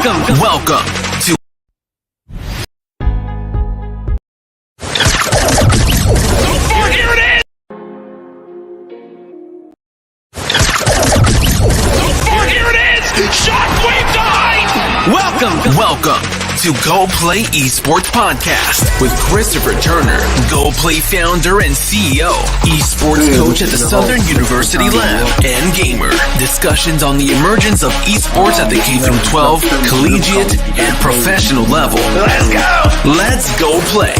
Welcome to here it is! Here it is! Shockwave behind! Welcome to Go Play Esports Podcast with Christopher Turner, Go Play founder and CEO, esports coach at the Southern University Lab, and gamer. Discussions on the emergence of esports at the K-12, collegiate, and professional level. Let's go play.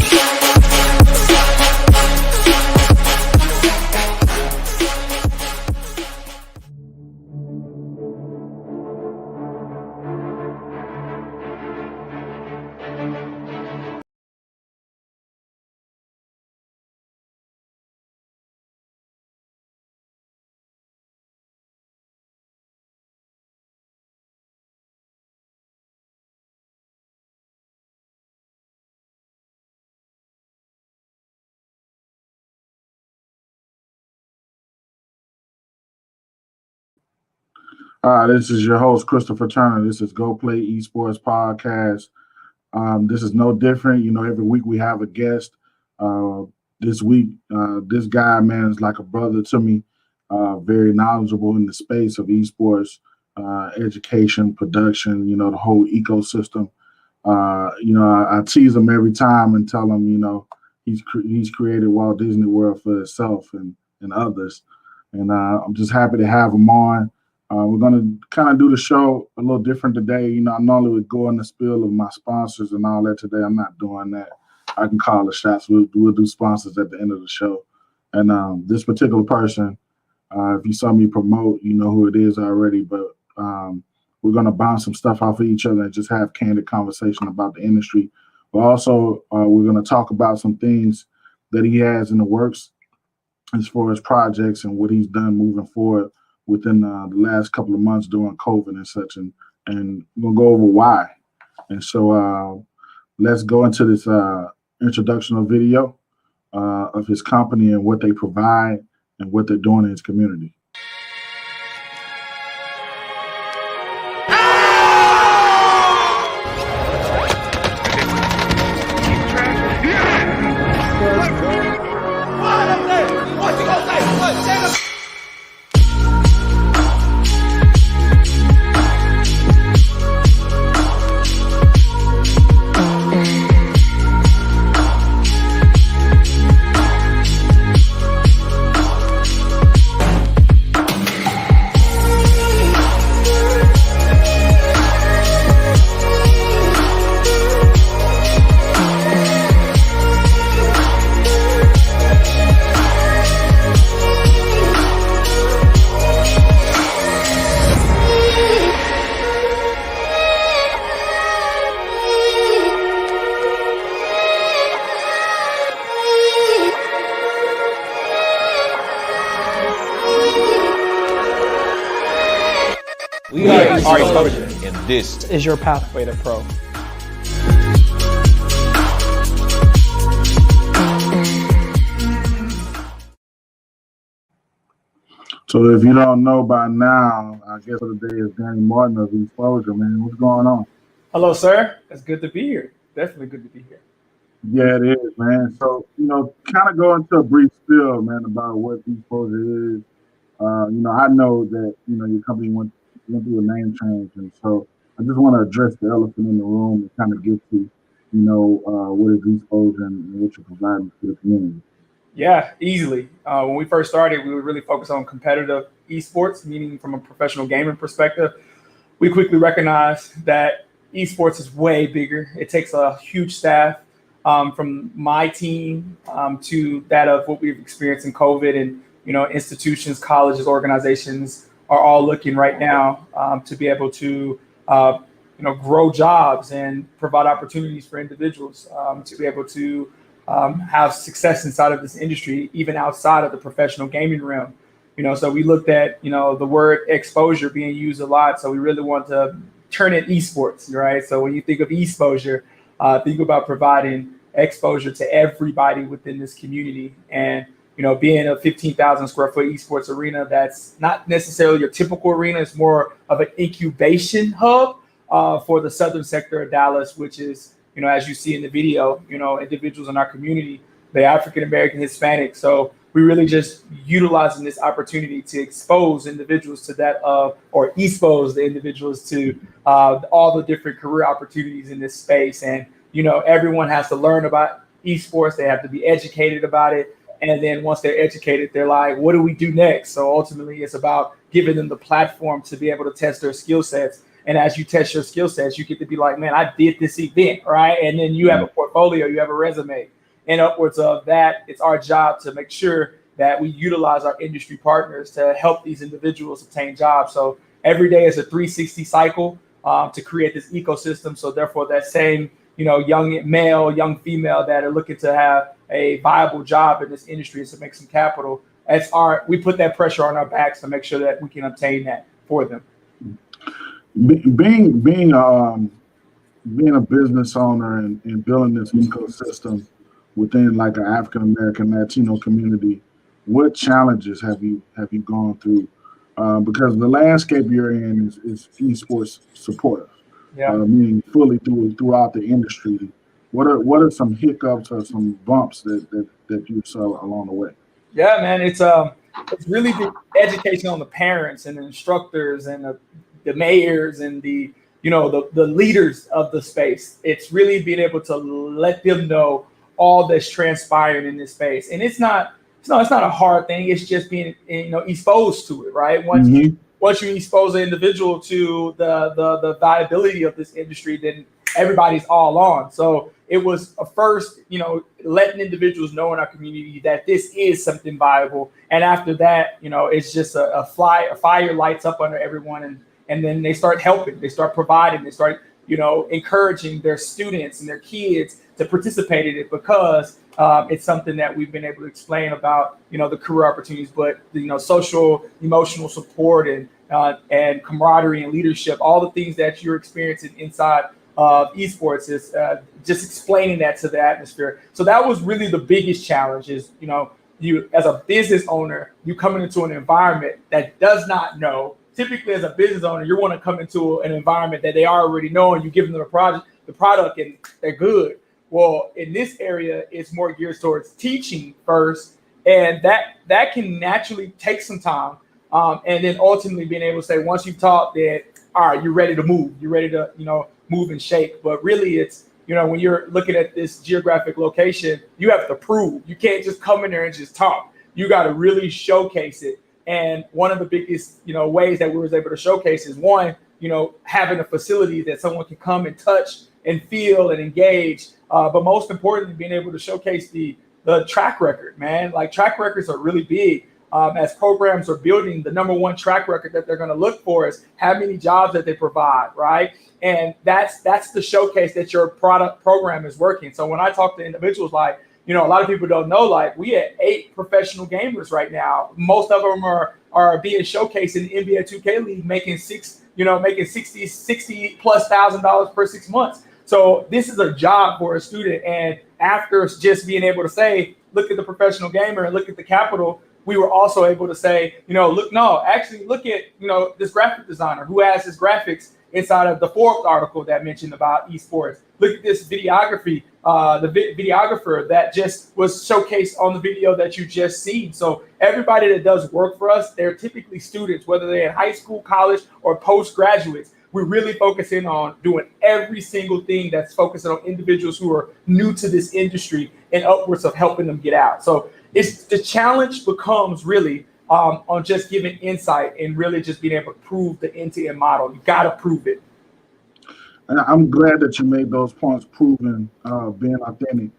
This is your host, Christopher Turner. This is Go Play Esports Podcast. This is no different. You know, every week we have a guest. This week, this guy, man, is like a brother to me, very knowledgeable in the space of esports, education, production, you know, the whole ecosystem. I tease him every time and tell him, you know, he's created Walt Disney World for himself and others. And I'm just happy to have him on. We're going to kind of do the show a little different today. You know, I normally would go in the spiel of my sponsors and all that today. I'm not doing that. I can call the shots. We'll do sponsors at the end of the show. And this particular person, if you saw me promote, you know who it is already. But we're going to bounce some stuff off of each other and just have candid conversation about the industry. But also, we're going to talk about some things that he has in the works as far as projects and what he's done moving forward within the last couple of months during COVID and such, and we'll go over why. And so let's go into this introductional video of his company and what they provide and what they're doing in his community. We are Exposure, and this is your pathway to pro. So if you don't know by now, I guess for the day is Danny Martin of Esposure, man. What's going on? Hello, sir. It's good to be here. Definitely good to be here. Yeah, it is, man. So, you know, kind of go into a brief spiel, man, about what Esposure is. I know that, you know, your company went through a name change, and so I just want to address the elephant in the room and kind of get to, what is Esposure and what you're providing to the community. Yeah, easily. When we first started, we would really focus on competitive esports, meaning from a professional gaming perspective. We quickly recognized that esports is way bigger. It takes a huge staff from my team to that of what we've experienced in COVID, and, you know, institutions, colleges, organizations are all looking right now to be able to, grow jobs and provide opportunities for individuals to be able to have success inside of this industry, even outside of the professional gaming realm. You know, so we looked at, the word exposure being used a lot. So we really want to turn it esports, right? So when you think of exposure, think about providing exposure to everybody within this community. And, being a 15,000 square foot esports arena, that's not necessarily your typical arena. It's more of an incubation hub for the southern sector of Dallas, which is, as you see in the video, individuals in our community, the African American, Hispanic. So we really just utilizing this opportunity to expose individuals to that, or expose the individuals to all the different career opportunities in this space. And, everyone has to learn about esports. They have to be educated about it. And then once they're educated, they're like, what do we do next? So ultimately, it's about giving them the platform to be able to test their skill sets. And as you test your skill sets, you get to be like, man, I did this event, right? And then you have a portfolio, you have a resume. And upwards of that, it's our job to make sure that we utilize our industry partners to help these individuals obtain jobs. So every day is a 360 cycle to create this ecosystem. So therefore, that same, young male, young female that are looking to have a viable job in this industry to make some capital, we put that pressure on our backs to make sure that we can obtain that for them. Being a business owner and building this ecosystem within like an African American Latino community, what challenges have you gone through? Because the landscape you're in is esports supportive, meaning fully throughout the industry. What are some hiccups or some bumps that you saw along the way? Yeah, man, it's really the education on the parents and the instructors and the mayors and the leaders of the space. It's really being able to let them know all that's transpiring in this space. And it's not a hard thing. It's just being exposed to it, right? Once you expose an individual to the viability of this industry, then everybody's all on. So it was a first, letting individuals know in our community that this is something viable. And after that, it's just a fire lights up under everyone, and then they start helping, they start providing, they start, encouraging their students and their kids to participate in it, because it's something that we've been able to explain about, the career opportunities, but social, emotional support and camaraderie and leadership, all the things that you're experiencing inside of esports is just explaining that to the atmosphere. So that was really the biggest challenge is, you as a business owner, you coming into an environment that does not know. Typically, as a business owner, you want to come into an environment that they already know, and you give them the product, and they're good. Well, in this area, it's more geared towards teaching first, and that can naturally take some time, and then ultimately being able to say, once you've taught that, all right, you're ready to move, you're ready to move and shake. But really, it's when you're looking at this geographic location, you have to prove. You can't just come in there and just talk. You got to really showcase it. And one of the biggest, ways that we was able to showcase is one, having a facility that someone can come and touch and feel and engage. But most importantly, being able to showcase the track record, man. Like, track records are really big. As programs are building, the number one track record that they're going to look for is how many jobs that they provide, right? And that's the showcase that your program is working. So when I talk to individuals, like, a lot of people don't know, like, we have 8 professional gamers right now. Most of them are being showcased in the NBA 2K League, making $60,000+ per 6 months. So this is a job for a student. And after just being able to say, look at the professional gamer and look at the capital, we were also able to say, look at, this graphic designer who has his graphics inside of the Forbes article that mentioned about esports. Look at this videography, the videographer that just was showcased on the video that you just seen. So everybody that does work for us, they're typically students, whether they're in high school, college, or postgraduates. We're really focusing on doing every single thing that's focusing on individuals who are new to this industry and upwards of helping them get out. So it's the challenge becomes really on just giving insight and really just being able to prove the end-to-end model. You got to prove it. And I'm glad that you made those points, proving being authentic.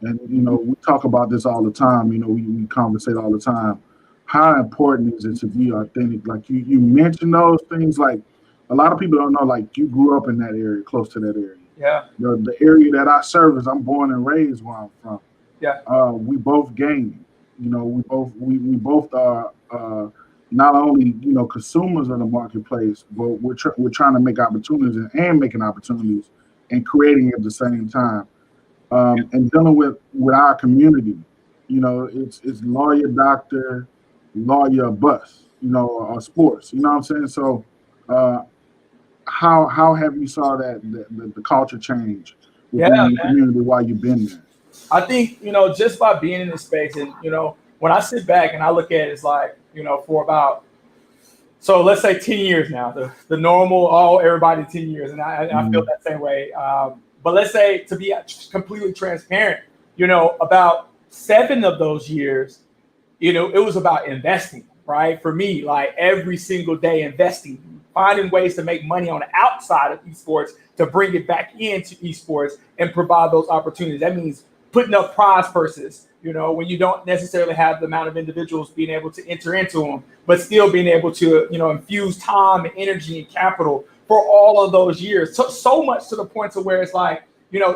And, we talk about this all the time. We conversate all the time. How important is it to be authentic? Like you mentioned those things, like a lot of people don't know, like you grew up in that area, close to that area. Yeah. The area that I service, I'm born and raised where I'm from. Yeah. We both gaming. We both are not only consumers of the marketplace, but we're trying to make opportunities and making opportunities and creating at the same time. And dealing with our community, it's lawyer, doctor, lawyer, bus, or sports. You know what I'm saying? So how have you saw that the culture change within Yeah, the community while you've been there? I think, just by being in this space and, when I sit back and I look at it, it's like, for about, so let's say 10 years now, the normal, everybody 10 years. And I feel that same way. But let's say, to be completely transparent, about 7 of those years, it was about investing, right? For me, like every single day investing, finding ways to make money on the outside of esports to bring it back into esports and provide those opportunities. That means putting up prize purses, when you don't necessarily have the amount of individuals being able to enter into them, but still being able to, infuse time and energy and capital for all of those years. So much to the point to where it's like,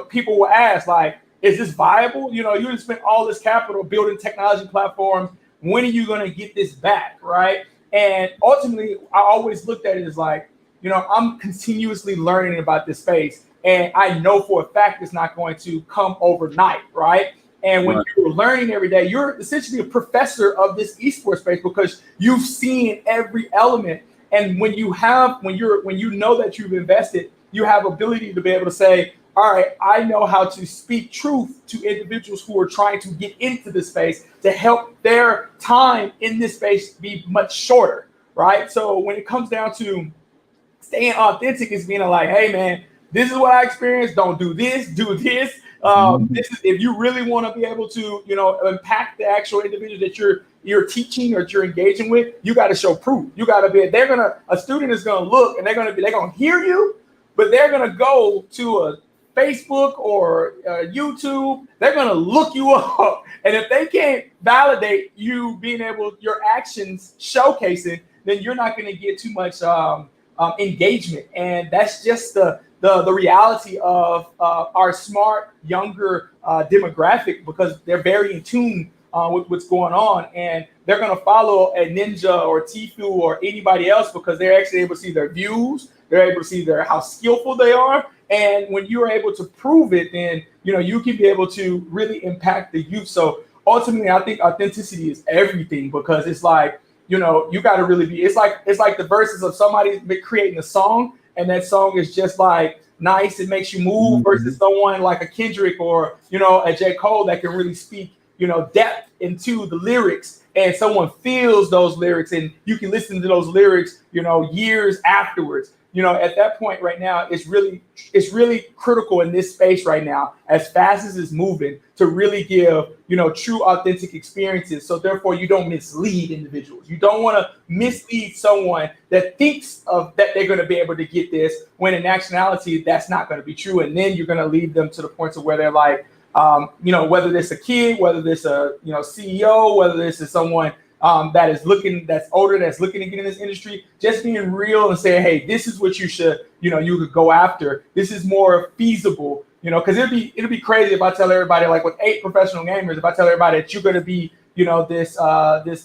people will ask, like, is this viable? You just spent all this capital building technology platforms. When are you going to get this back, right? And ultimately, I always looked at it as like, I'm continuously learning about this space. And I know for a fact it's not going to come overnight, right? And when you're learning every day, you're essentially a professor of this esports space because you've seen every element. And when you know that you've invested, you have ability to be able to say, all right, I know how to speak truth to individuals who are trying to get into this space to help their time in this space be much shorter, right? So when it comes down to staying authentic, it's being like, hey, man, this is what I experienced. Don't do this, do this. This is, if you really want to be able to, impact the actual individual that you're teaching or you're engaging with, you got to show proof. You got to be, a student is going to look and they're going to hear you, but they're going to go to a Facebook or YouTube, they're going to look you up. And if they can't validate you being your actions showcasing, then you're not going to get too much engagement. And that's just the reality of our smart, younger demographic, because they're very in tune with what's going on. And they're going to follow a Ninja or Tfue or anybody else because they're actually able to see their views. They're able to see how skillful they are. And when you're able to prove it, then, you can be able to really impact the youth. So ultimately, I think authenticity is everything, because it's like, you got to really be, it's like the verses of somebody creating a song, and that song is just like nice. It makes you move versus someone like a Kendrick or, a J. Cole that can really speak, depth into the lyrics, and someone feels those lyrics and you can listen to those lyrics, years afterwards. At that point right now, it's really critical in this space right now, as fast as it's moving, to really give, true authentic experiences. So therefore you don't mislead individuals. You don't want to mislead someone that thinks that they're going to be able to get this, when in actuality, that's not going to be true. And then you're going to lead them to the point of where they're like, whether this a kid, whether this a, CEO, whether this is someone that's older, that's looking to get in this industry, just being real and saying, hey, this is what you should, you could go after. This is more feasible, because it'll be crazy if I tell everybody, like with 8 professional gamers, if I tell everybody that you're going to be, the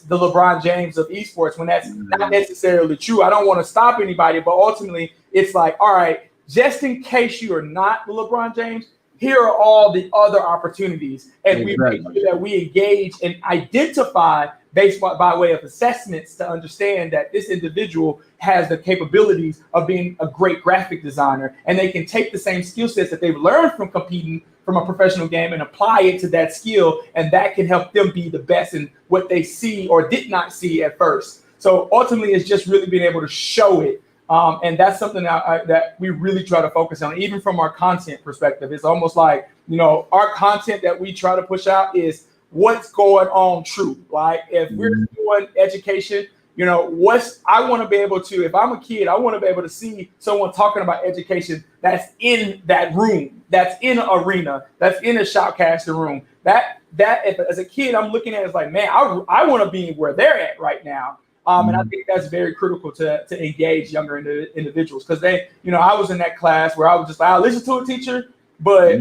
LeBron James of esports, when that's not necessarily true. I don't want to stop anybody, but ultimately it's like, all right, just in case you are not the LeBron James, here are all the other opportunities. And we make sure that we engage and identify based by way of assessments to understand that this individual has the capabilities of being a great graphic designer, and they can take the same skill sets that they've learned from competing from a professional game and apply it to that skill, and that can help them be the best in what they see or did not see at first. So ultimately, it's just really being able to show it. And that's something that we really try to focus on, even from our content perspective. It's almost like, our content that we try to push out is what's going on true. Like if we're doing education, I want to be able to, if I'm a kid, I want to be able to see someone talking about education that's in that room, that's in an arena, that's in a shoutcaster room. That if, as a kid, I'm looking at it as like, man, I want to be where they're at right now. And I think that's very critical to engage younger individuals, because they, I was in that class where I was just like, I listen to a teacher, but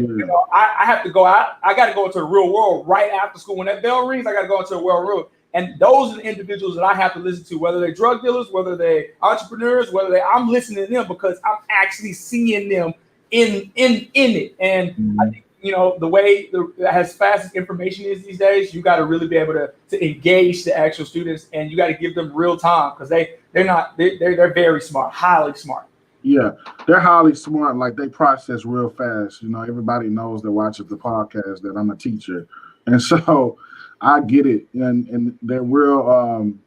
I have to go out. I got to go into the real world right after school. When that bell rings, I got to go into the real world. And those are the individuals that I have to listen to, whether they're drug dealers, whether they're entrepreneurs, I'm listening to them because I'm actually seeing them in it. And I think, the way as fast as information is these days, you got to really be able to engage the actual students, and you got to give them real time, because they're very smart, highly smart. Yeah, they're highly smart. Like they process real fast. You know, everybody knows that watches the podcast that I'm a teacher, and so I get it. And they're real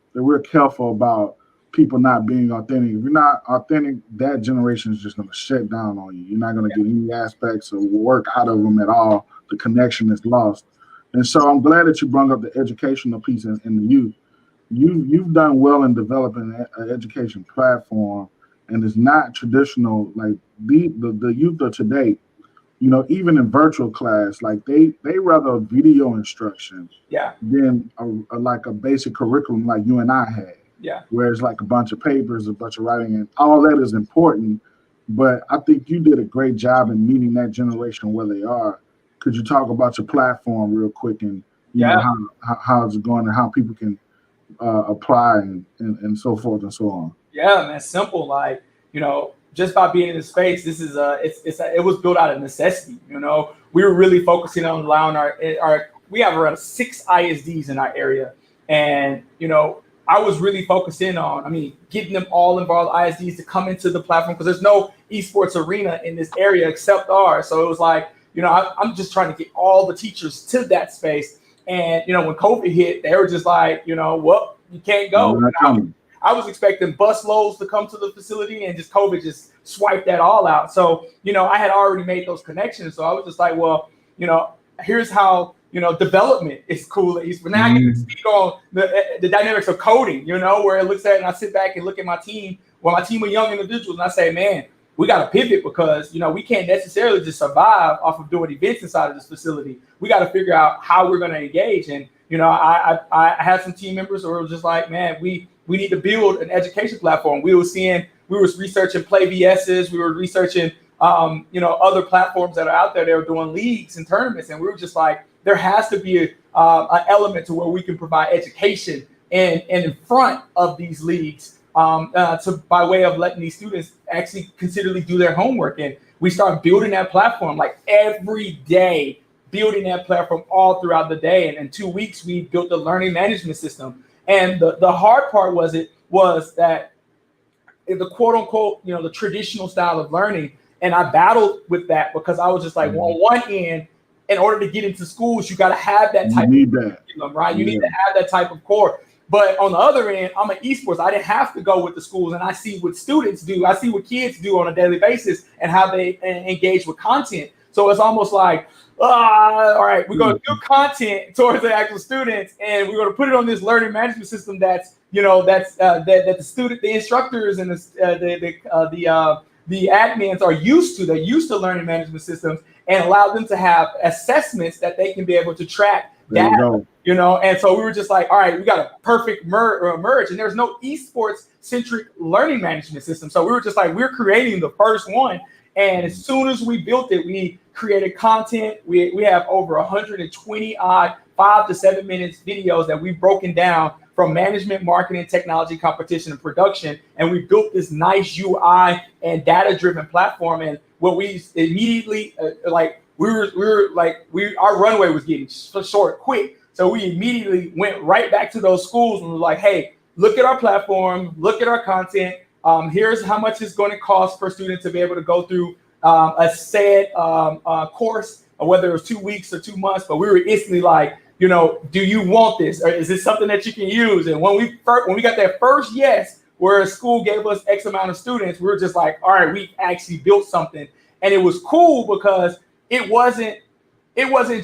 careful about people not being authentic. If you're not authentic, that generation is just going to shut down on you. You're not going to get any aspects of work out of them at all. The connection is lost. And so I'm glad that you brought up the educational piece in the youth. You've done well in developing an education platform, and it's not traditional like the youth of today. You know, even in virtual class, like they rather video instruction Yeah. than like a basic curriculum like you and I had. Yeah. Where it's like a bunch of papers, a bunch of writing, and all that is important. But I think you did a great job in meeting that generation where they are. Could you talk about your platform real quick and you know how it's going and how people can apply and so forth and so on? Yeah, man, simple. Like, you know, just by being in the space, this is it was built out of necessity. You know, we were really focusing on allowing we have around 6 ISDs in our area, and you know, I was really focusing on, getting them all involved ISDs to come into the platform because there's no esports arena in this area except ours. So it was like, you know, I'm just trying to get all the teachers to that space. And, you know, when COVID hit, they were just like, you know, well, you can't go. I was expecting bus loads to come to the facility and just COVID just swiped that all out. So, you know, I had already made those connections. So I was just like, well, you know, here's how, you know, development is cool. But now I get to speak on the dynamics of coding, you know, where it looks at and I sit back and look at my team, my team of young individuals, and I say, man, we got to pivot because, you know, we can't necessarily just survive off of doing events inside of this facility. We got to figure out how we're going to engage. And, you know, I had some team members who were just like, man, we need to build an education platform. We was researching Play VSs. We were researching, you know, other platforms that are out there. They were doing leagues and tournaments. And we were just like, there has to be an element to where we can provide education and in front of these leagues by way of letting these students actually considerably do their homework. And we start building that platform like every day, building that platform all throughout the day. And in 2 weeks, we built the learning management system. And the hard part was that in the quote unquote, you know, the traditional style of learning. And I battled with that because I was just like, well, on one end, in order to get into schools, you got to have that type of curriculum, right? You need to have that type of core. But on the other end, I'm an esports. I didn't have to go with the schools, and I see what students do. I see what kids do on a daily basis and how they engage with content. So it's almost like, all right, we're going to do content towards the actual students, and we're going to put it on this learning management system that's, you know, that the instructors and the admins are used to. They're used to learning management systems, and allow them to have assessments that they can be able to track data, you know. And so we were just like, all right, we got a perfect merge, and there's no esports centric learning management system. So we were just like, we're creating the first one. And as soon as we built it, we created content. We have over 120 odd 5 to 7 minutes videos that we've broken down from management, marketing, technology, competition, and production. And we built this nice UI and data-driven platform. And what we immediately our runway was getting short quick. So we immediately went right back to those schools and were like, hey, look at our platform, look at our content. Here's how much it's going to cost for students to be able to go through a said course, or whether it was 2 weeks or 2 months. But we were instantly like, you know, do you want this? Or is this something that you can use? And when we got that first yes, where a school gave us X amount of students, we were just like, all right, we actually built something. And it was cool because it wasn't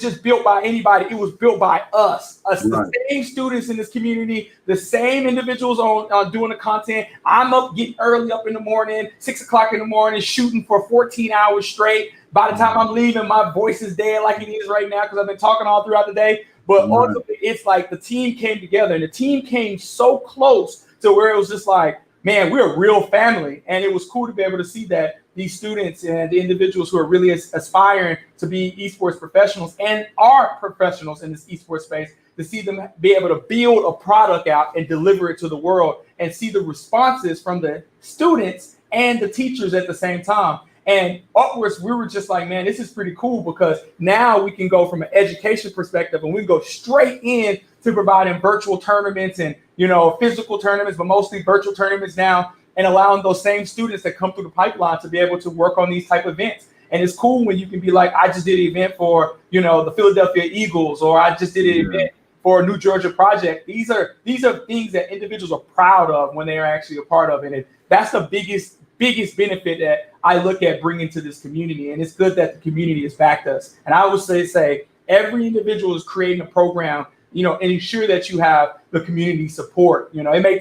just built by anybody. It was built by us, right. The same students in this community, the same individuals on doing the content. I'm up getting early up in the morning, 6 o'clock in the morning, shooting for 14 hours straight. By the time I'm leaving, my voice is dead like it is right now because I've been talking all throughout the day. But ultimately, it's like the team came together, and the team came so close to where it was just like, man, we're a real family. And it was cool to be able to see that these students and the individuals who are really aspiring to be esports professionals and are professionals in this esports space, to see them be able to build a product out and deliver it to the world and see the responses from the students and the teachers at the same time. And upwards, we were just like, man, this is pretty cool because now we can go from an education perspective and we can go straight in to providing virtual tournaments and, you know, physical tournaments, but mostly virtual tournaments now. and allowing those same students that come through the pipeline to be able to work on these type of events. And it's cool when you can be like, I just did an event for, the Philadelphia Eagles, or I just did an event for a New Georgia project. These are things that individuals are proud of when they are actually a part of it. And that's the biggest benefit that I look at bringing to this community. And it's good that the community has backed us. And I would say every individual is creating a program, and ensure that you have the community support. It may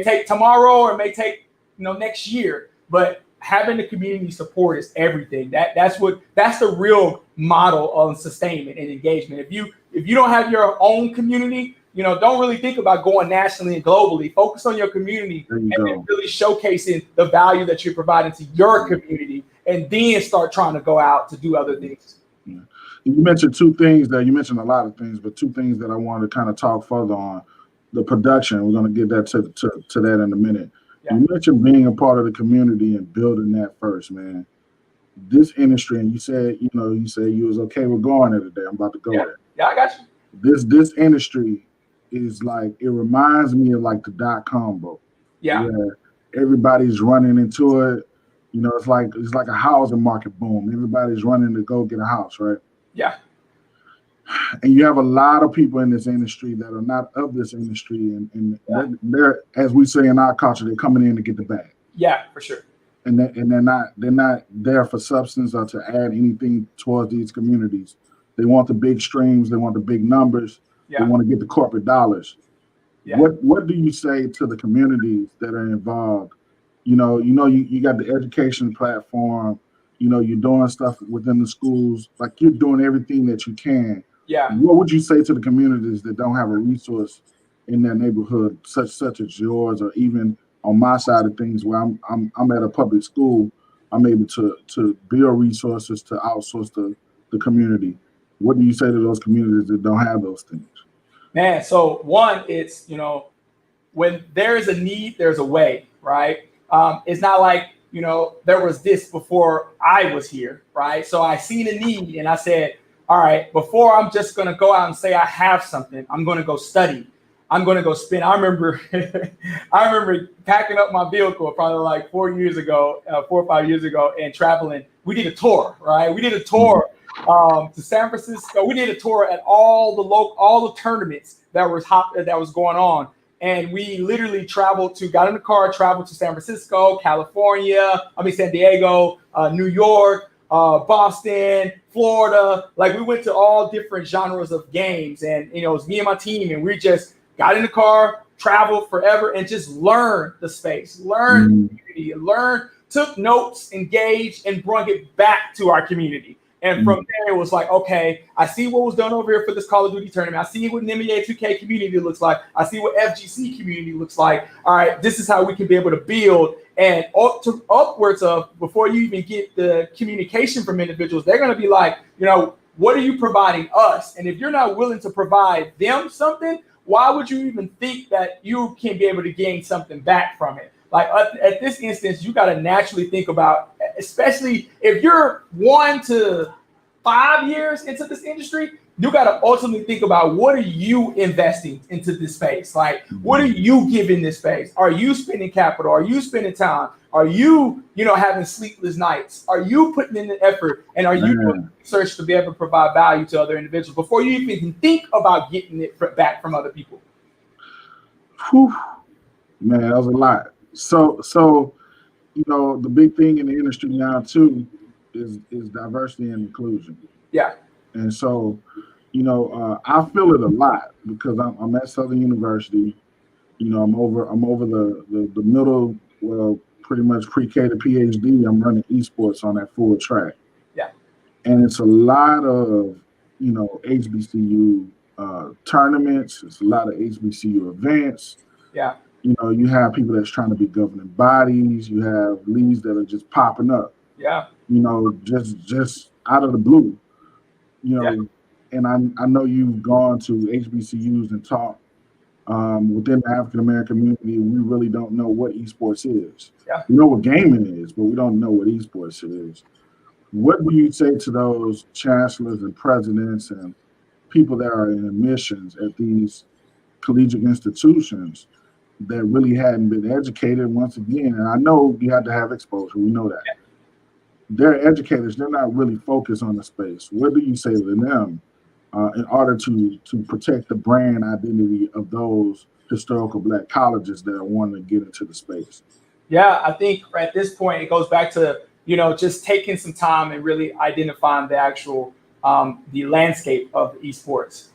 take tomorrow, or it may take, next year, but having the community support is everything. That's the real model of sustainment and engagement. If you don't have your own community, don't really think about going nationally and globally. Focus on your community and then really showcasing the value that you're providing to your community, and then start trying to go out to do other things. Yeah. You mentioned two things you mentioned a lot of things, but two things that I wanted to kind of talk further on. The production, we're going to get that to that in a minute. Yeah. You mentioned being a part of the community and building that first, man. This industry, and you said you was okay with going there today. I'm about to go there. Yeah, I got you. This industry is like, it reminds me of like the .com boom. Yeah. Where everybody's running into it. It's like a housing market boom. Everybody's running to go get a house, right? Yeah. And you have a lot of people in this industry that are not of this industry, and they're, as we say in our culture, they're coming in to get the bag. Yeah, for sure. And they're not there for substance or to add anything towards these communities. They want the big streams, they want the big numbers, they want to get the corporate dollars. Yeah. What do you say to the communities that are involved? You got the education platform. You're doing stuff within the schools, like you're doing everything that you can. Yeah. What would you say to the communities that don't have a resource in their neighborhood, such as yours, or even on my side of things, where I'm at a public school, I'm able to build resources to outsource the community? What do you say to those communities that don't have those things? Man, so one, it's when there is a need, there's a way, right? It's not like there was this before I was here, right? So I seen a need and I said, all right, before I'm just going to go out and say I have something, I'm going to go study. I'm going to go spend. I remember packing up my vehicle probably like 4 or 5 years ago, and traveling. We did a tour, right? We did a tour to San Francisco. We did a tour at all the tournaments that was going on. And we literally got in the car, traveled to San Francisco, San Diego, New York, Boston, Florida. Like, we went to all different genres of games, and it was me and my team, and we just got in the car, traveled forever, and just learned the space, learned the community, took notes, engaged, and brought it back to our community. And from there, it was like, okay, I see what was done over here for this Call of Duty tournament. I see what an NBA 2K community looks like. I see what FGC community looks like. All right, this is how we can be able to build. And upwards of, before you even get the communication from individuals, they're going to be like, what are you providing us? And if you're not willing to provide them something, why would you even think that you can be able to gain something back from it? Like, at this instance, you got to naturally think about, especially if you're 1 to 5 years into this industry, you got to ultimately think about, what are you investing into this space? Like, what are you giving this space? Are you spending capital? Are you spending time? Are you, having sleepless nights? Are you putting in the effort? And are you doing research to be able to provide value to other individuals before you even think about getting it back from other people? Whew. Man, that was a lot. So the big thing in the industry now too is diversity and inclusion. Yeah. And so, I feel it a lot because I'm at Southern University. I'm over the middle, well, pretty much pre-K to PhD. I'm running esports on that full track. Yeah. And it's a lot of, HBCU tournaments. It's a lot of HBCU events. Yeah. You have people that's trying to be governing bodies. You have leagues that are just popping up. Yeah. Just out of the blue. Yeah. And I know you've gone to HBCUs and taught within the African American community. We really don't know what esports is. Yeah. We know what gaming is, but we don't know what esports is. What do you say to those chancellors and presidents and people that are in admissions at these collegiate institutions that really hadn't been educated once again. And I know you have to have exposure. We know that. Yeah. They're educators. They're not really focused on the space. What do you say to them in order to protect the brand identity of those historical Black colleges that are wanting to get into the space? Yeah, I think at this point it goes back to, just taking some time and really identifying the actual the landscape of esports.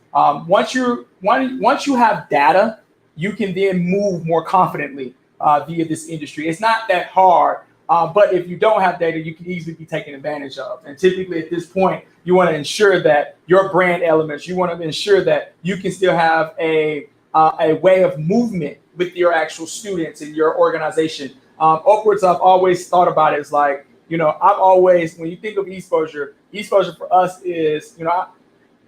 Once you have data, you can then move more confidently via this industry. It's not that hard, but if you don't have data, you can easily be taken advantage of. And typically at this point, you want to ensure that your brand elements, you want to ensure that you can still have a way of movement with your actual students and your organization. Upwards, I've always thought about it as like, I've always, when you think of exposure for us is,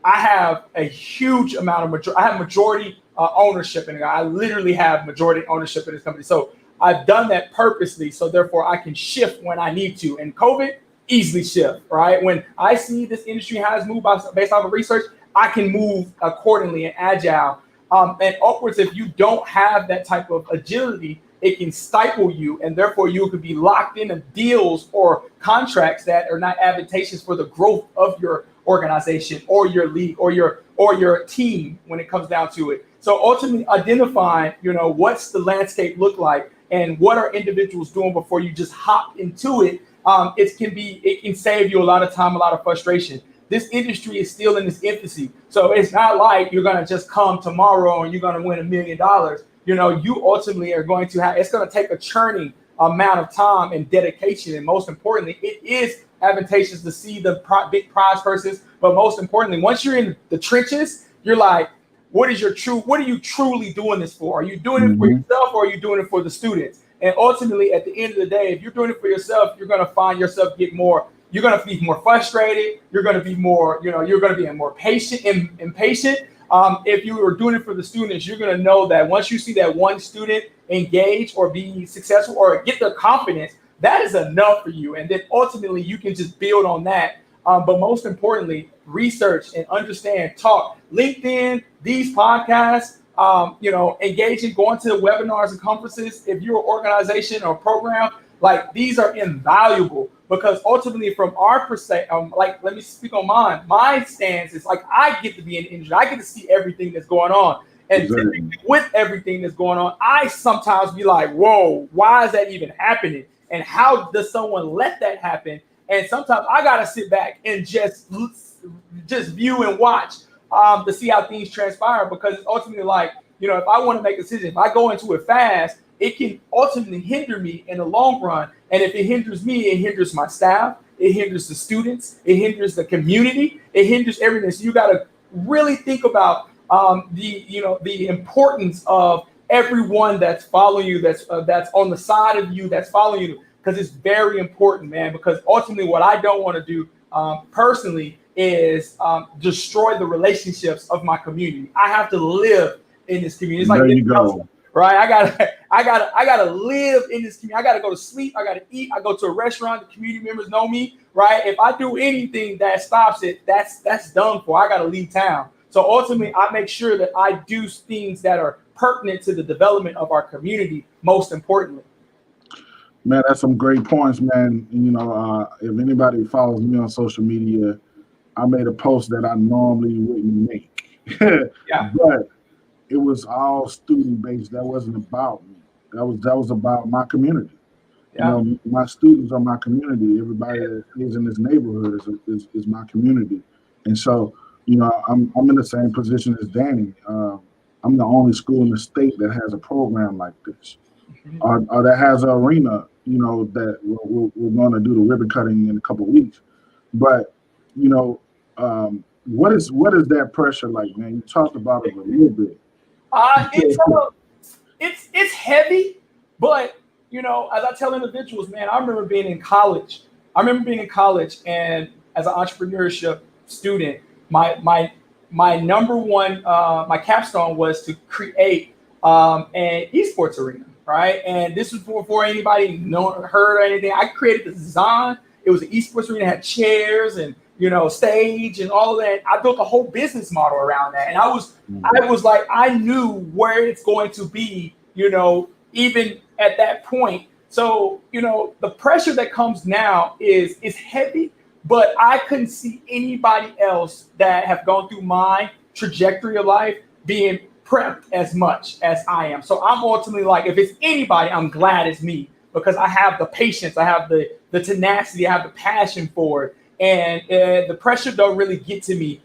I have a huge amount of I have majority ownership in it. I literally have majority ownership in this company. So I've done that purposely. So therefore I can shift when I need to. And COVID, easily shift, right? When I see this industry has moved based off of research, I can move accordingly and agile. And upwards, if you don't have that type of agility, it can stifle you, and therefore you could be locked into deals or contracts that are not advantageous for the growth of your organization or your league or your team when it comes down to it. So ultimately identifying, what's the landscape look like and what are individuals doing before you just hop into it. It can save you a lot of time, a lot of frustration. This industry is still in its infancy. So it's not like you're going to just come tomorrow and you're going to win $1 million. You ultimately are going to it's going to take a churning amount of time and dedication. And most importantly, it is advantageous to see the big prize purses. But most importantly, once you're in the trenches, you're like, what are you truly doing this for? Are you doing it for yourself or are you doing it for the students? And ultimately, at the end of the day, if you're doing it for yourself, you're going to find yourself you're going to be more frustrated. You're going to be more, you're going to be more impatient. If you are doing it for the students, you're going to know that once you see that one student engage or be successful or get their confidence, that is enough for you. And then ultimately you can just build on that. But most importantly, research and understand, talk, LinkedIn, these podcasts, engaging, going to webinars and conferences. If you're an organization or program, like these are invaluable because ultimately from our perspective, let me speak on mine. My stance is like, I get to be in the industry. I get to see everything that's going on. And with everything that's going on, I sometimes be like, whoa, why is that even happening? And how does someone let that happen? And sometimes I got to sit back and just view and watch to see how things transpire, because it's ultimately like, if I want to make a decision, if I go into it fast, it can ultimately hinder me in the long run. And if it hinders me, it hinders my staff, it hinders the students, it hinders the community, it hinders everything. So you got to really think about the importance of everyone that's following you, that's on the side of you, that's following you, because it's very important, man. Because ultimately, what I don't want to do personally is destroy the relationships of my community. I have to live in this community. It's like there you go. Right, I gotta live in this community. I gotta go to sleep. I gotta eat. I go to a restaurant. The community members know me, right? If I do anything that stops it, that's done for. I gotta leave town. So ultimately, I make sure that I do things that are pertinent to the development of our community. Most importantly, man, that's some great points, man. If anybody follows me on social media, I made a post that I normally wouldn't make. Yeah, but it was all student based. That wasn't about me. That was about my community. Yeah. My students are my community. Everybody that is in this neighborhood is my community. And so, I'm in the same position as Danny. I'm the only school in the state that has a program like this, or that has an arena. That we're going to do the ribbon cutting in a couple of weeks. But what is that pressure like, man? You talked about it a little bit. It's heavy, but as I tell individuals, man, I remember being in college. And as an entrepreneurship student, my number one, my capstone was to create an esports arena, right? And this was before anybody heard or anything. I created the design. It was an esports arena, had chairs and stage and all that. I built a whole business model around that. And I was like, I knew where it's going to be even at that point. So, the pressure that comes now is heavy, but I couldn't see anybody else that have gone through my trajectory of life being prepped as much as I am. So I'm ultimately like, if it's anybody, I'm glad it's me, because I have the patience, I have the tenacity, I have the passion for it. And the pressure don't really get to me.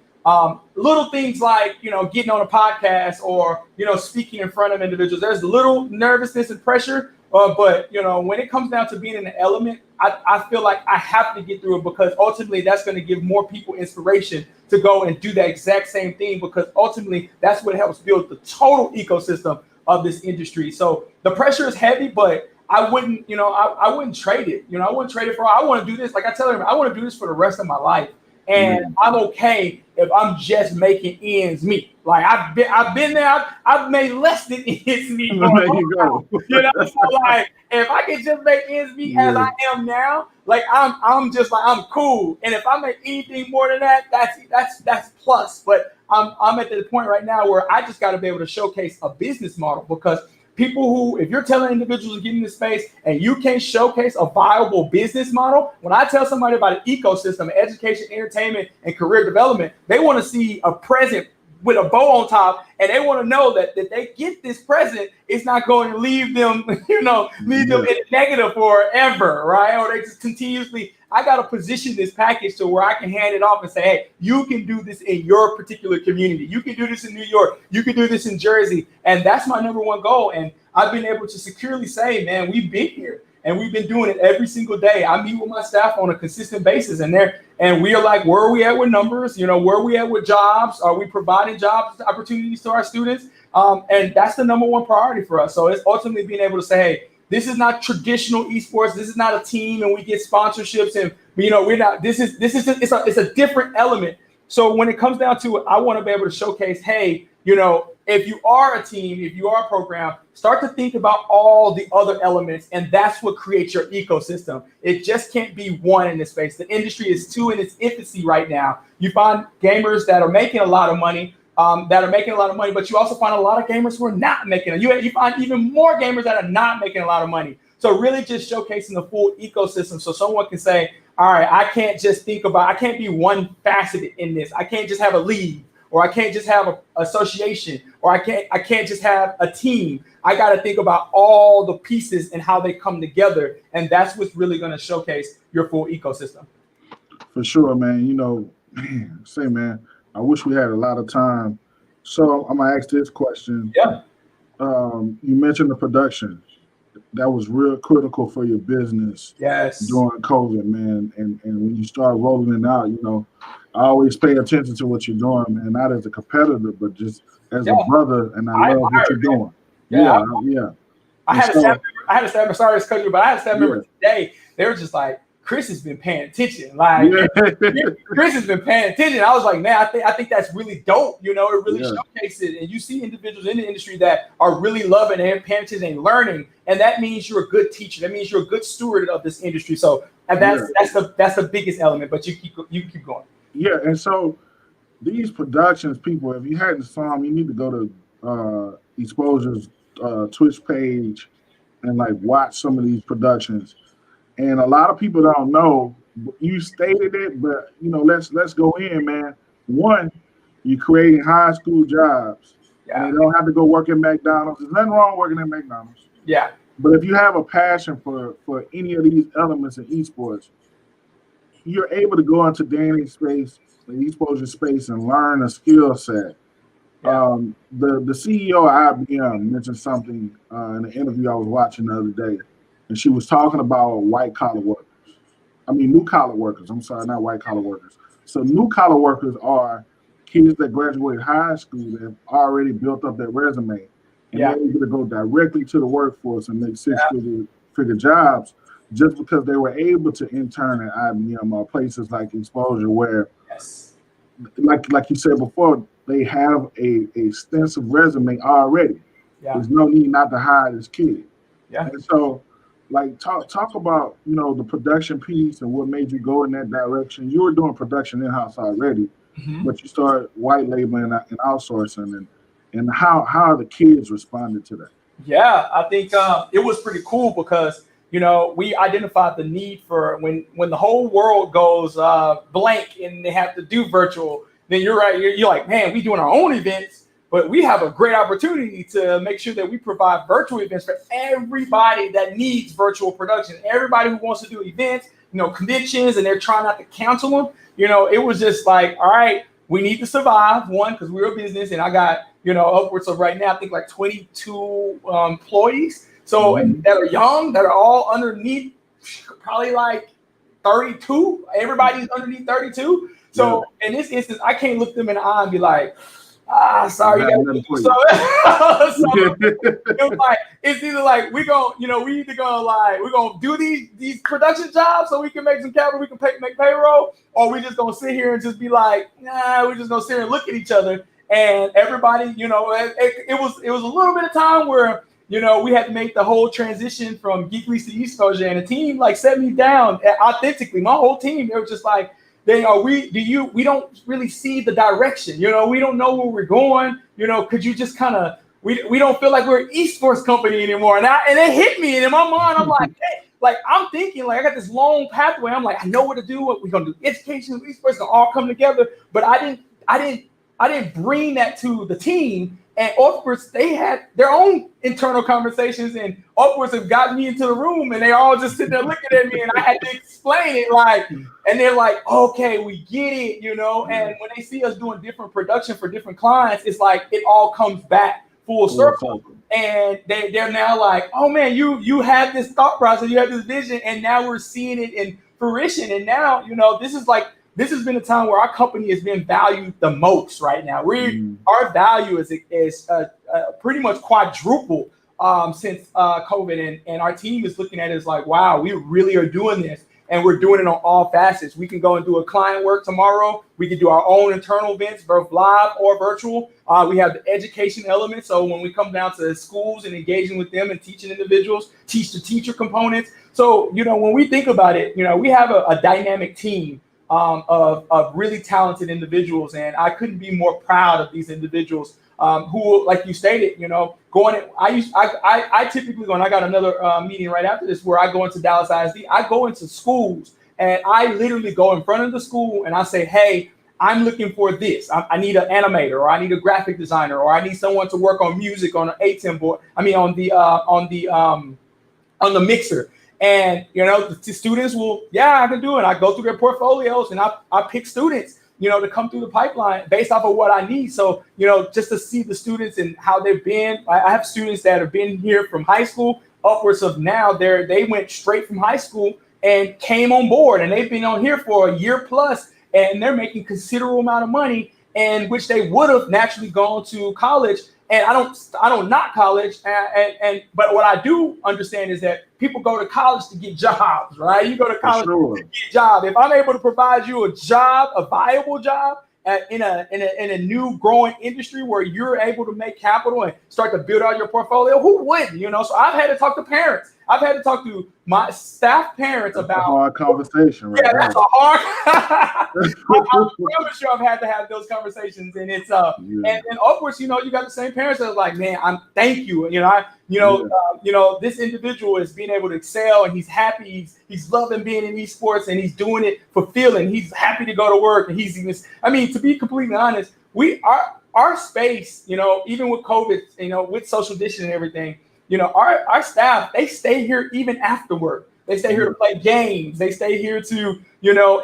Little things like, getting on a podcast or, speaking in front of individuals, there's little nervousness and pressure. But, when it comes down to being in the element, I feel like I have to get through it, because ultimately that's going to give more people inspiration to go and do that exact same thing, because ultimately that's what helps build the total ecosystem of this industry. So the pressure is heavy, but I wouldn't, I wouldn't trade it. I wouldn't trade it for, I want to do this. Like I tell them, I want to do this for the rest of my life. And I'm okay if I'm just making ends meet. Like I've been there. I've made less than ends meet. There you go. So like if I can just make ends meet as I am now, like I'm just like, I'm cool. And if I make anything more than that, that's plus. But I'm at the point right now where I just got to be able to showcase a business model, because people who, if you're telling individuals to get in this space and you can't showcase a viable business model, when I tell somebody about an ecosystem, education, entertainment, and career development, they want to see a present with a bow on top, and they want to know that they get this present, it's not going to leave them, leave them in negative forever, right? Or they just continuously, I got to position this package to where I can hand it off and say, hey, you can do this in your particular community. You can do this in New York. You can do this in Jersey. And that's my number one goal. And I've been able to securely say, man, we've been here and we've been doing it every single day. I meet with my staff on a consistent basis, and we are like, where are we at with numbers? Where are we at with jobs? Are we providing jobs opportunities to our students? And that's the number one priority for us. So it's ultimately being able to say, hey, this is not traditional esports. This is not a team and we get sponsorships, and we're not. It's a different element. So when it comes down to it, I want to be able to showcase, hey, if you are a team, if you are a program, start to think about all the other elements, and that's what creates your ecosystem. It just can't be one in this space. The industry is too in its infancy right now. You find gamers that are making a lot of money, but you also find a lot of gamers who are not making it. You find even more gamers that are not making a lot of money. So really just showcasing the full ecosystem, so someone can say, all right, I can't be one faceted in this. I can't just have a league, or I can't just have an association, or I can't just have a team. I got to think about all the pieces and how they come together. And that's what's really going to showcase your full ecosystem. For sure, man. Man, I wish we had a lot of time. So I'm going to ask this question. Yeah. You mentioned the production. That was real critical for your business. Yes. During COVID, man. And when you start rolling it out, I always pay attention to what you're doing, man. Not as a competitor, but just as a brother. And I love what you're doing. Yeah. I had a staff member, sorry to cut you, but I had a staff member today. They were just like, Chris has been paying attention. Chris has been paying attention. I was like, man, I think that's really dope. It really showcases it. And you see individuals in the industry that are really loving and paying attention and learning. And that means you're a good teacher. That means you're a good steward of this industry. So that's the biggest element, but you keep going. Yeah. And so these productions, people, if you hadn't saw them, you need to go to Exposure's Twitch page and watch some of these productions. And a lot of people don't know. You stated it, but let's go in, man. One, you're creating high school jobs. Yeah. And they don't have to go work at McDonald's. There's nothing wrong working at McDonald's. Yeah. But if you have a passion for any of these elements in esports, you're able to go into Danny's space, the Exposure space, and learn a skill set. Yeah. The CEO of IBM mentioned something in an interview I was watching the other day. And she was talking about new-collar workers. I'm sorry, not white-collar workers. So new-collar workers are kids that graduated high school that have already built up their resume. And they're able to go directly to the workforce and make six-figure jobs just because they were able to intern at IBM or places like Exposure where, like you said before, they have a extensive resume already. Yeah. There's no need not to hire this kid. Yeah. And so, talk about, the production piece and what made you go in that direction. You were doing production in-house already, but you started white labeling and outsourcing, and how the kids responded to that. Yeah, I think it was pretty cool because, we identified the need for when the whole world goes blank and they have to do virtual, then you're right. You're like, man, we doing our own events, but we have a great opportunity to make sure that we provide virtual events for everybody that needs virtual production. Everybody who wants to do events, conventions, and they're trying not to cancel them. It was just like, all right, we need to survive, one, because we're a business, and I got, upwards of right now, I think like 22 employees. So that are young, that are all underneath, probably like 32. Everybody's underneath 32. So in this instance, I can't look them in the eye and be like, sorry, you gotta do so it's like, it's either like we either we're gonna do these production jobs so we can make some capital, we can make payroll, or we just gonna sit here and just be like, nah, we're just gonna sit here and look at each other. And everybody, it was a little bit of time where we had to make the whole transition from Geek Leagues to Esposure, and the team like set me down authentically. My whole team, they were just like, we don't really see the direction, we don't know where we're going, could you just kind of, we don't feel like we're an esports company anymore. And it hit me, and in my mind, I'm like, hey, like I'm thinking, like I got this long pathway. I'm like, I know what to do. What we're gonna do, education, esports gonna all come together. But I didn't bring that to the team. And Upwards, they had their own internal conversations, and Upwards have gotten me into the room, and they all just sitting there looking at me, and I had to explain it, and they're like, okay, we get it, And when they see us doing different production for different clients, it's like it all comes back full circle. And they're now like, oh man, you have this thought process, you have this vision, and now we're seeing it in fruition. And now, this has been a time where our company has been valued the most right now. Our value is pretty much quadrupled since COVID, and our team is looking at it as like, wow, we really are doing this, and we're doing it on all facets. We can go and do a client work tomorrow. We can do our own internal events, both live or virtual. We have the education element. So when we come down to schools and engaging with them and teaching individuals, teach-to-teacher components. So, when we think about it, we have a dynamic team of really talented individuals, and I couldn't be more proud of these individuals who, like you stated, I typically go, and I got another meeting right after this where I go into Dallas ISD. I go into schools, and I literally go in front of the school and I say, hey, I'm looking for this. I need an animator, or I need a graphic designer, or I need someone to work on music on an ATEM board. I mean, on the mixer. And, the students will, I can do it. I go through their portfolios, and I pick students, to come through the pipeline based off of what I need. So, just to see the students and how they've been. I have students that have been here from high school upwards of now. They went straight from high school and came on board, and they've been on here for a year plus, and they're making considerable amount of money, and which they would have naturally gone to college. And I don't knock college, but what I do understand is that people go to college to get jobs, right? You go to college to get a job. If I'm able to provide you a job, a viable job in a new growing industry where you're able to make capital and start to build out your portfolio, who wouldn't? So I've had to talk to parents. I've had to talk to my staff parents about a hard conversation, right? Yeah, that's a hard. I promise you, I've had to have those conversations, and it's and upwards, you got the same parents that are like, man, thank you, this individual is being able to excel, and he's happy, he's loving being in esports, and he's doing it fulfilling. He's happy to go to work, and to be completely honest, our space, even with COVID, with social distancing and everything. Our staff, they stay here even afterward. They stay here to play games. They stay here to,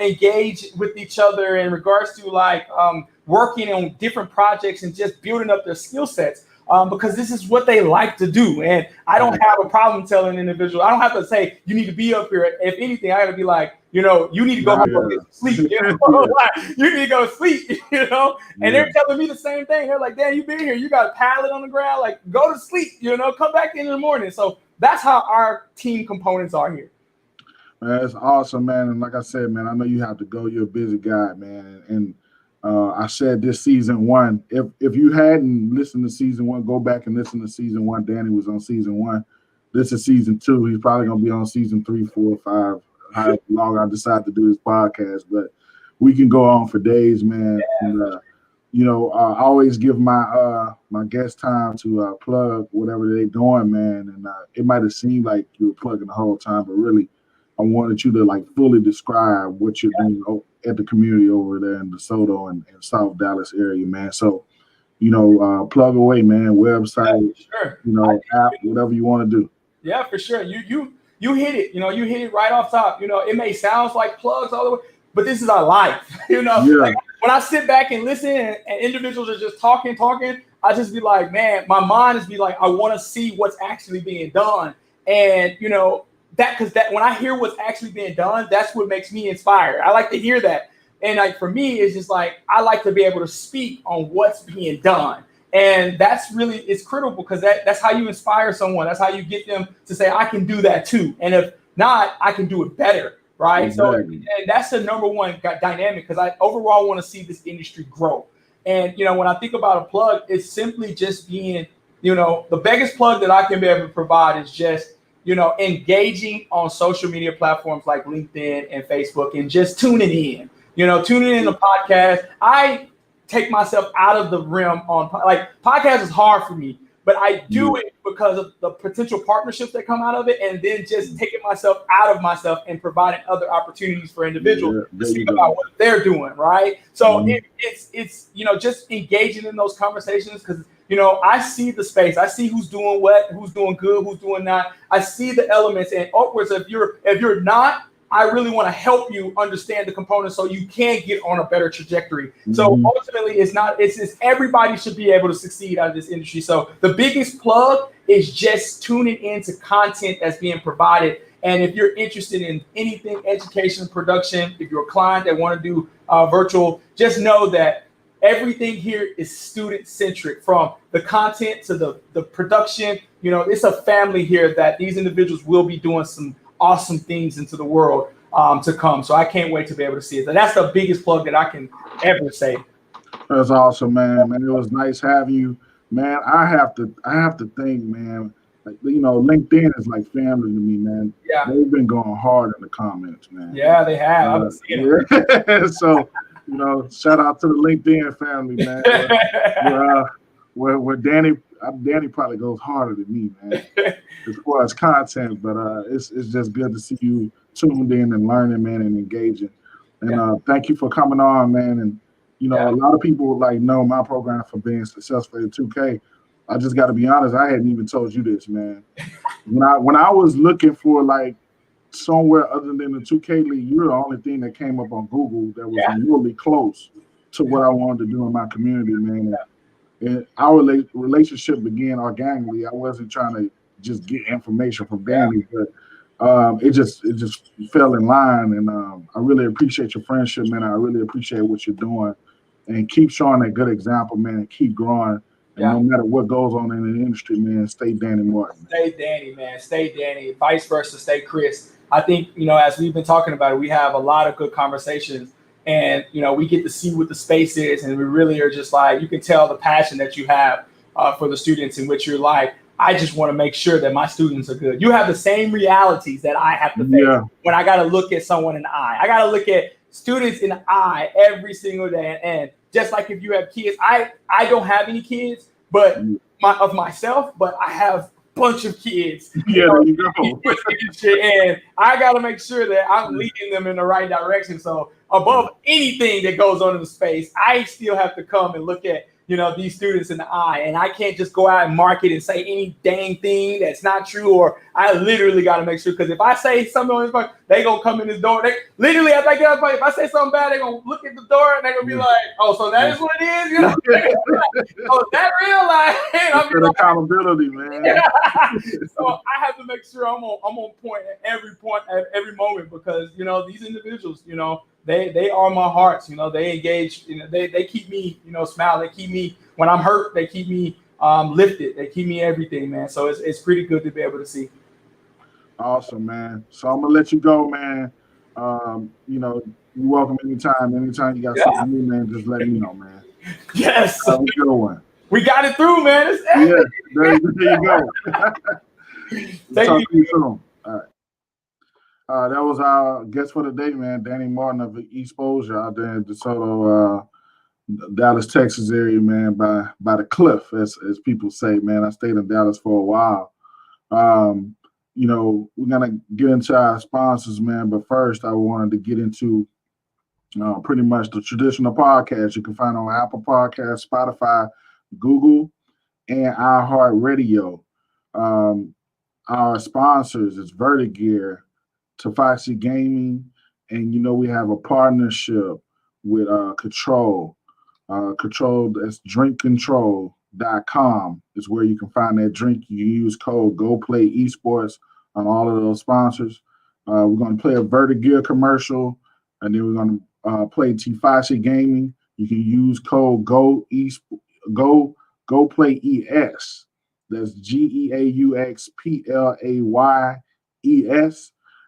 engage with each other in regards to working on different projects and just building up their skill sets. Because this is what they like to do. And I don't have a problem telling an individual. I don't have to say, you need to be up here. If anything, I got to be like, you need to go home and sleep. You need to go to sleep, And they're telling me the same thing. They're like, Dan, you've been here. You got a pallet on the ground. Like, go to sleep, come back in the morning. So that's how our team components are here. Man, that's awesome, man. And like I said, man, I know you have to go. You're a busy guy, man. And I said this season one. If you hadn't listened to season one, go back and listen to season one. Danny was on season one. This is season two. He's probably gonna be on season 3, 4, 5. How long I decide to do this podcast, but we can go on for days, man. And I always give my guest time to plug whatever they're doing, man. And it might have seemed like you were plugging the whole time, but really, I wanted you to like fully describe what you're doing at the community over there in DeSoto and South Dallas area, man. So, plug away, man. Website, Sure. App, whatever you want to do. Yeah, for sure. You hit it. You hit it right off top. It may sound like plugs all the way, but this is our life. Like when I sit back and listen and individuals are just talking, I just be like, man, my mind is be like, I want to see what's actually being done. And because when I hear what's actually being done, that's what makes me inspired. I like to hear that. And like for me, it's just like I like to be able to speak on what's being done. And that's really, it's critical because that's how you inspire someone. That's how you get them to say, I can do that too. And if not, I can do it better. Right. Exactly. So and that's the number one dynamic because I overall want to see this industry grow. And, when I think about a plug, it's simply just being, the biggest plug that I can be able to provide is just, engaging on social media platforms like LinkedIn and Facebook and just tuning in, tuning in the podcast. I take myself out of the realm on like podcast is hard for me, but I do it because of the potential partnerships that come out of it. And then just taking myself out of myself and providing other opportunities for individuals to speak about what they're doing. Right. So it's just engaging in those conversations because, I see the space. I see who's doing what, who's doing good, who's doing not. I see the elements and upwards. If you're not, I really want to help you understand the components so you can get on a better trajectory. So ultimately, it's just everybody should be able to succeed out of this industry. So the biggest plug is just tuning into content that's being provided. And if you're interested in anything, education, production, if you're a client that want to do virtual, just know that everything here is student-centric, from the content to the production. It's a family here that these individuals will be doing some awesome things into the world to come. So I can't wait to be able to see it. So that's the biggest plug that I can ever say. That's awesome, man. It was nice having you, man. I have to think, man. Like, LinkedIn is like family to me, man. Yeah, they've been going hard in the comments, man. Yeah, they have. I've been seeing it. So, shout out to the LinkedIn family, man. Where Danny probably goes harder than me, man, as far as content. But it's just good to see you tuned in and learning, man, and engaging. And thank you for coming on, man. And a lot of people know my program for being successful at 2K. I just got to be honest. I hadn't even told you this, man. When I was looking for somewhere other than the 2K league, you're the only thing that came up on Google that was really close to what I wanted to do in my community, man. And our relationship began organically. I wasn't trying to just get information from Danny, but it just fell in line. And I really appreciate your friendship, man. I really appreciate what you're doing, and keep showing that good example, man. And keep growing. And no matter what goes on in the industry, man, stay Danny Martin. Stay Danny, man. Stay Danny. Vice versa, stay Chris. I think, as we've been talking about it, we have a lot of good conversations. And, we get to see what the space is. And we really are just you can tell the passion that you have for the students in which you're like, I just want to make sure that my students are good. You have the same realities that I have to face when I got to look at someone in the eye. I got to look at students in the eye every single day. And just like if you have kids, I don't have any kids, but of myself, but I have bunch of kids. Yeah, there you go. And I got to make sure that I'm leading them in the right direction. So above anything that goes on in the space, I still have to come and look at, these students in the eye. And I can't just go out and market and say any dang thing that's not true, or I literally got to make sure, because if I say something on this part, they going to come in this door. They literally, after I get out, if I say something bad, they're going to look at the door and they're going to be like, oh, so that is what it is? Oh, is that real? Like, accountability, man. So I have to make sure I'm on point at every moment, because, these individuals, they are my hearts. They engage. They keep me, smile. They keep me when I'm hurt. They keep me lifted. They keep me everything, man. So it's pretty good to be able to see. Awesome, man. So I'm gonna let you go, man. You're welcome anytime. Anytime you got something new, man, just let me know, man. Yes. Have a good one. We got it through, man. Yeah, there you go. Talk to you soon. All right. That was our guest for the day, man. Danny Martin of Exposure out there in DeSoto. Dallas, Texas area, man, by the cliff, as people say, man. I stayed in Dallas for a while. We're gonna get into our sponsors, man, but first I wanted to get into pretty much the traditional podcast you can find on Apple Podcasts, Spotify, Google, and iHeartRadio. Our sponsors is Vertigear, Tafasi Gaming, and we have a partnership with Control. Control, that's drinkcontrol.com is where you can find that drink. You can use code GoPlayEsports on all of those sponsors. We're going to play a Vertigear commercial, and then we're going to play Tafasi Gaming. You can use code GoPlayES. That's GEAUXPLAYES,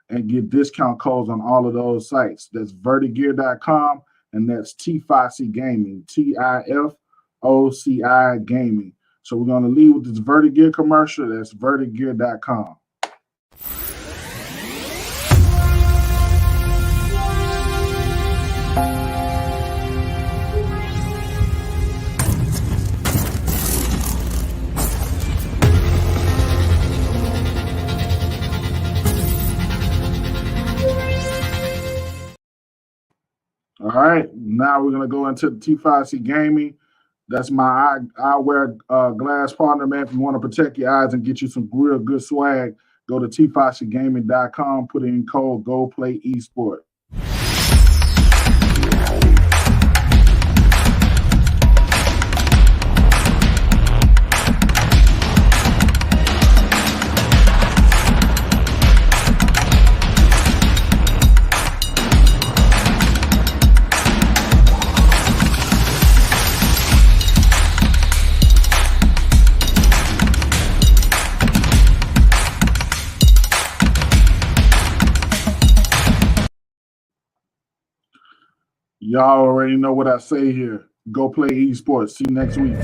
and get discount codes on all of those sites. That's vertigear.com, and that's Tafasi Gaming, TIFOCI Gaming. So we're going to leave with this Vertigear commercial. That's vertigear.com. All right, now we're gonna go into the Tafasi Gaming. That's my eyewear glass partner, man. If you want to protect your eyes and get you some real good swag, go to tfasigaming.com. Put in code GoPlayEsports. Y'all already know what I say here. Go play esports. See you next week.